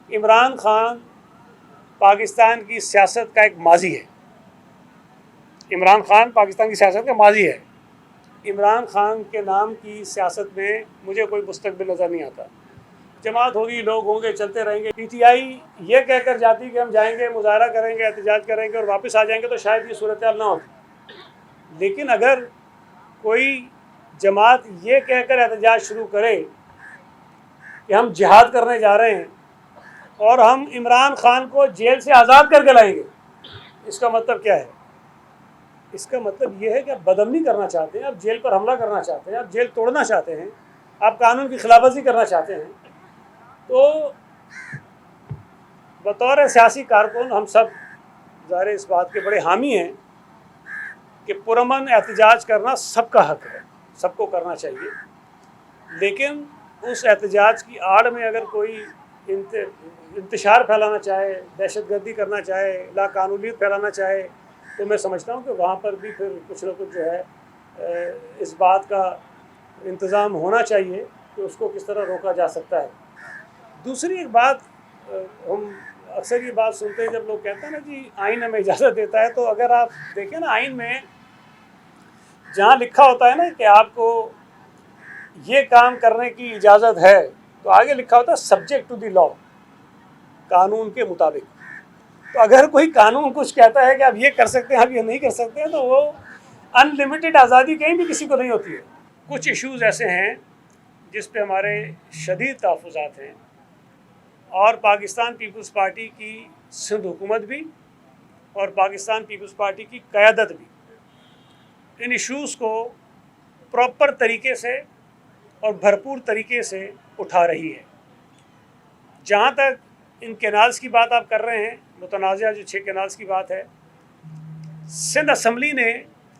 عمران خان پاکستان کی سیاست کا ایک ماضی ہے. عمران خان پاکستان کی سیاست کا ماضی ہے. عمران خان کے نام کی سیاست میں مجھے کوئی مستقبل نظر نہیں آتا. جماعت ہوگی، لوگ ہوں گے، چلتے رہیں گے. پی ٹی آئی یہ کہہ کر جاتی کہ ہم جائیں گے، مظاہرہ کریں گے، احتجاج کریں گے اور واپس آ جائیں گے تو شاید یہ صورتحال نہ ہوتی. لیکن اگر کوئی جماعت یہ کہہ کر احتجاج شروع کرے کہ ہم جہاد کرنے جا رہے ہیں اور ہم عمران خان کو جیل سے آزاد کر کے لائیں گے، اس کا مطلب کیا ہے؟ اس کا مطلب یہ ہے کہ آپ بدامنی کرنا چاہتے ہیں، آپ جیل پر حملہ کرنا چاہتے ہیں، آپ جیل توڑنا چاہتے ہیں، آپ قانون کی خلاف ورزی کرنا چاہتے ہیں. تو بطور سیاسی کارکن ہم سب ظاہر اس بات کے بڑے حامی ہیں کہ پرامن احتجاج کرنا سب کا حق ہے، سب کو کرنا چاہیے. لیکن اس احتجاج کی آڑ میں اگر کوئی انتشار پھیلانا چاہے، دہشت گردی کرنا چاہے، لاقانونیت پھیلانا چاہے، تو میں سمجھتا ہوں کہ وہاں پر بھی پھر کچھ نہ کچھ جو ہے اس بات کا انتظام ہونا چاہیے کہ اس کو کس طرح روکا جا سکتا ہے. دوسری ایک بات، ہم اکثر یہ بات سنتے ہیں جب لوگ کہتے ہیں نا جی آئین ہمیں اجازت دیتا ہے، تو اگر آپ دیکھیں نا آئین میں جہاں لکھا ہوتا ہے نا کہ آپ کو یہ کام کرنے کی اجازت ہے، تو آگے لکھا ہوتا ہے سبجیکٹ ٹو دی لا، قانون کے مطابق. تو اگر کوئی قانون کچھ کہتا ہے کہ آپ یہ کر سکتے ہیں، آپ یہ نہیں کر سکتے ہیں، تو وہ ان لمیٹڈ آزادی کہیں بھی کسی کو نہیں ہوتی ہے. کچھ ایشوز ایسے ہیں جس پہ ہمارے شدید تحفظات ہیں، اور پاکستان پیپلز پارٹی کی سندھ حکومت بھی اور پاکستان پیپلز پارٹی کی قیادت بھی ان ایشوز کو پراپر طریقے سے اور بھرپور طریقے سے اٹھا رہی ہے. جہاں تک ان کینالز کی بات آپ کر رہے ہیں، متنازعہ جو 6 کینالز کی بات ہے، سندھ اسمبلی نے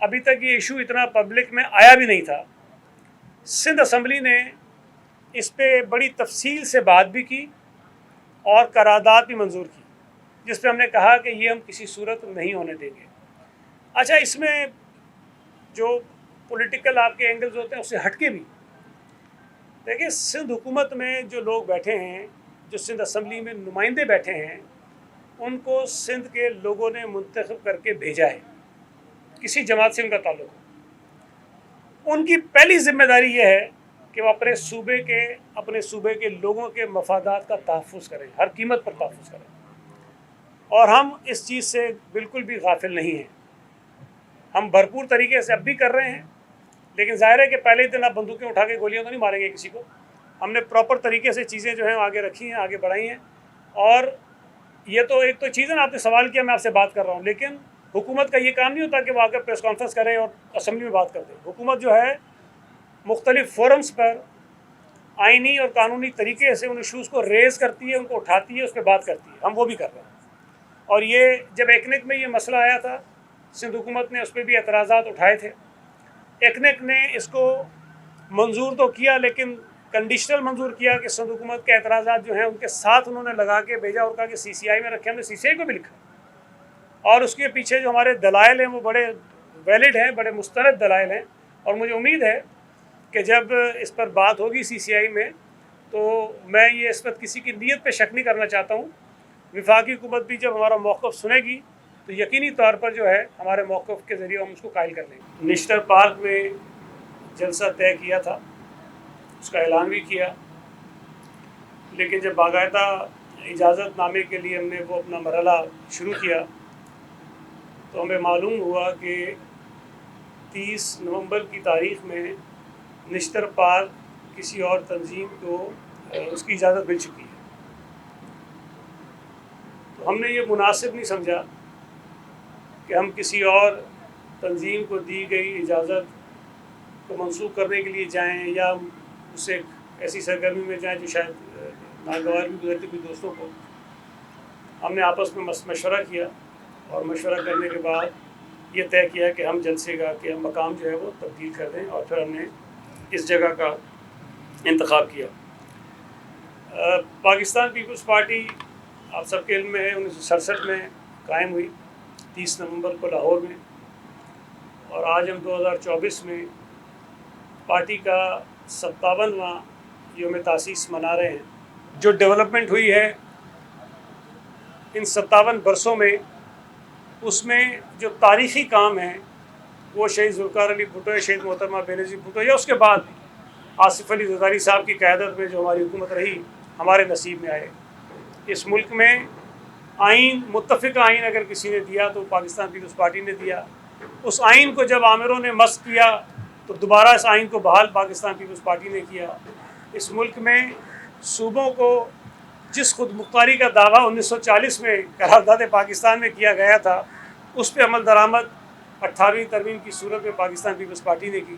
ابھی تک یہ ایشو اتنا پبلک میں آیا بھی نہیں تھا. سندھ اسمبلی نے اس پہ بڑی تفصیل سے بات بھی کی اور قرارداد بھی منظور کی، جس پہ ہم نے کہا کہ یہ ہم کسی صورت نہیں ہونے دیں گے. اچھا، اس میں جو پولیٹیکل آپ کے اینگلز ہوتے ہیں اس سے ہٹ کے بھی دیکھیں، سندھ حکومت میں جو لوگ بیٹھے ہیں، جو سندھ اسمبلی میں نمائندے بیٹھے ہیں، ان کو سندھ کے لوگوں نے منتخب کر کے بھیجا ہے. کسی جماعت سے ان کا تعلق ہے. ان کی پہلی ذمہ داری یہ ہے کہ وہ اپنے صوبے کے لوگوں کے مفادات کا تحفظ کریں، ہر قیمت پر تحفظ کریں. اور ہم اس چیز سے بالکل بھی غافل نہیں ہیں. ہم بھرپور طریقے سے اب بھی کر رہے ہیں، لیکن ظاہر ہے کہ پہلے ہی دن آپ بندوقیں اٹھا کے گولیاں تو نہیں ماریں گے کسی کو. ہم نے پراپر طریقے سے چیزیں جو ہیں آگے رکھی ہیں، آگے بڑھائی ہیں. اور یہ تو ایک تو چیز ہے نا، آپ نے سوال کیا، میں آپ سے بات کر رہا ہوں، لیکن حکومت کا یہ کام نہیں ہوتا کہ وہ آ کر پریس کانفرنس کرے اور اسمبلی میں بات کر دے. حکومت جو ہے مختلف فورمز پر آئینی اور قانونی طریقے سے ان ایشوز کو ریز کرتی ہے، ان کو اٹھاتی ہے، اس پہ بات کرتی ہے. ہم وہ بھی کر رہے ہیں. اور یہ جب ایکنک میں یہ مسئلہ آیا تھا، سندھ حکومت نے اس پہ بھی اعتراضات اٹھائے تھے. ایکنک نے اس کو منظور تو کیا، لیکن کنڈیشنل منظور کیا کہ سندھ حکومت کے اعتراضات جو ہیں ان کے ساتھ انہوں نے لگا کے بھیجا اور کہا کہ سی سی آئی میں رکھے. ہم نے سی سی آئی کو بھی لکھا، اور اس کے پیچھے جو ہمارے دلائل ہیں وہ بڑے ویلڈ ہیں، بڑے مستند دلائل ہیں. اور مجھے امید ہے کہ جب اس پر بات ہوگی سی سی آئی میں، تو میں یہ اس وقت کسی کی نیت پہ شک نہیں کرنا چاہتا ہوں. وفاقی حکومت بھی جب ہمارا موقف سنے گی تو یقینی طور پر جو ہے ہمارے موقف کے ذریعے ہم اس کو قائل کر لیں گے. نشتر پارک میں جلسہ طے کیا تھا، اس کا اعلان بھی کیا، لیکن جب باقاعدہ اجازت نامے کے لیے ہم نے وہ اپنا مرحلہ شروع کیا تو ہمیں معلوم ہوا کہ 30 نومبر کی تاریخ میں نشتر پارک کسی اور تنظیم کو اس کی اجازت مل چکی ہے. تو ہم نے یہ مناسب نہیں سمجھا کہ ہم کسی اور تنظیم کو دی گئی اجازت کو منسوخ کرنے کے لیے جائیں یا اس سے ایسی سرگرمی میں جائیں جو شاید ناگوار بھی گزرتی کوئی دوستوں کو. ہم نے آپس میں مشورہ کیا اور مشورہ کرنے کے بعد یہ طے کیا کہ ہم جلسے کا کہ ہم مقام جو ہے وہ تبدیل کر دیں، اور پھر ہم نے اس جگہ کا انتخاب کیا. پاکستان پیپلز پارٹی آپ سب کے علم میں ہے 1967 میں قائم ہوئی، 30 نومبر کو لاہور میں، اور آج ہم 2024 میں پارٹی کا 57واں یوم تاسیس منا رہے ہیں. جو ڈیولپمنٹ ہوئی ہے ان 57 برسوں میں اس میں جو تاریخی کام ہیں وہ شہید ذوالفقار علی بھٹو یا شہید محترمہ بینظیر بھٹو یا اس کے بعد آصف علی زرداری صاحب کی قیادت میں جو ہماری حکومت رہی ہمارے نصیب میں آئے. اس ملک میں آئین، متفق آئین اگر کسی نے دیا تو پاکستان پیپلز پارٹی نے دیا. اس آئین کو جب عامروں نے مسخ کیا تو دوبارہ اس آئین کو بحال پاکستان پیپلز پارٹی نے کیا. اس ملک میں صوبوں کو جس خود مختاری کا دعویٰ 1940 میں قرارداد پاکستان میں کیا گیا تھا اس پہ عمل درآمد 18ویں ترمیم کی صورت میں پاکستان پیپلز پارٹی نے کی.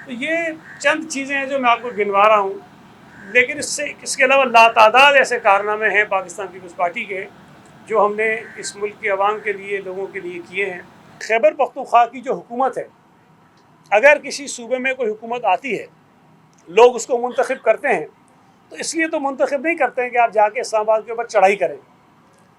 تو یہ چند چیزیں ہیں جو میں آپ کو گنوا رہا ہوں، لیکن اس کے علاوہ لاتعداد ایسے کارنامے ہیں پاکستان پیپلز پارٹی کے جو ہم نے اس ملک کے عوام کے لیے، لوگوں کے لیے کیے ہیں. خیبر پختونخوا کی جو حکومت ہے، اگر کسی صوبے میں کوئی حکومت آتی ہے، لوگ اس کو منتخب کرتے ہیں تو اس لیے تو منتخب نہیں کرتے ہیں کہ آپ جا کے اسلام آباد کے اوپر چڑھائی کریں.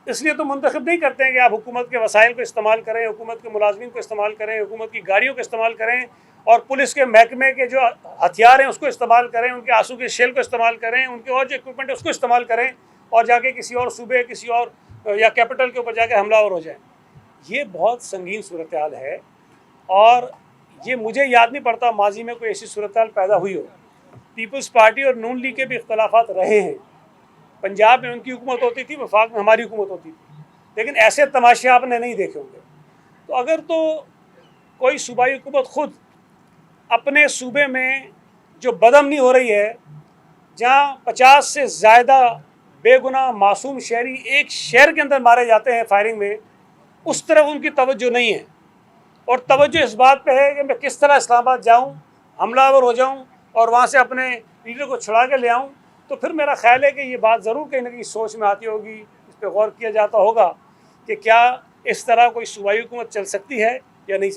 اس لیے تو منتخب نہیں کرتے ہیں کہ آپ حکومت کے وسائل کو استعمال کریں، حکومت کے ملازمین کو استعمال کریں، حکومت کی گاڑیوں کو استعمال کریں اور پولیس کے محکمے کے جو ہتھیار ہیں اس کو استعمال کریں، ان کے آنسو کے شیل کو استعمال کریں، ان کے اور جو اکوپمنٹ ہے اس کو استعمال کریں اور جا کے کسی اور صوبے، کسی اور یا کیپٹل کے اوپر جا کے حملہ آور ہو جائیں. یہ بہت سنگین صورتحال ہے اور یہ مجھے یاد نہیں پڑتا ماضی میں کوئی ایسی صورتحال پیدا ہوئی ہو. پیپلز پارٹی اور نون لیگ کے بھی اختلافات رہے ہیں. پنجاب میں ان کی حکومت ہوتی تھی، وفاق میں ہماری حکومت ہوتی تھی، لیکن ایسے تماشے آپ نے نہیں دیکھے ہوں گے. تو اگر تو کوئی صوبائی حکومت خود اپنے صوبے میں جو بدامنی ہو رہی ہے، جہاں 50 سے زیادہ بے گناہ معصوم شہری ایک شہر کے اندر مارے جاتے ہیں فائرنگ میں، اس طرف ان کی توجہ نہیں ہے اور توجہ اس بات پہ ہے کہ میں کس طرح اسلام آباد جاؤں، حملہ آور ہو جاؤں اور وہاں سے اپنے لیڈر کو چھڑا کے لے آؤں. تو پھر میرا خیال ہے کہ یہ بات ضرور کہیں نہ کہیں سوچ میں آتی ہوگی، اس پہ غور کیا جاتا ہوگا کہ کیا اس طرح کوئی صوبائی حکومت چل سکتی ہے یا نہیں.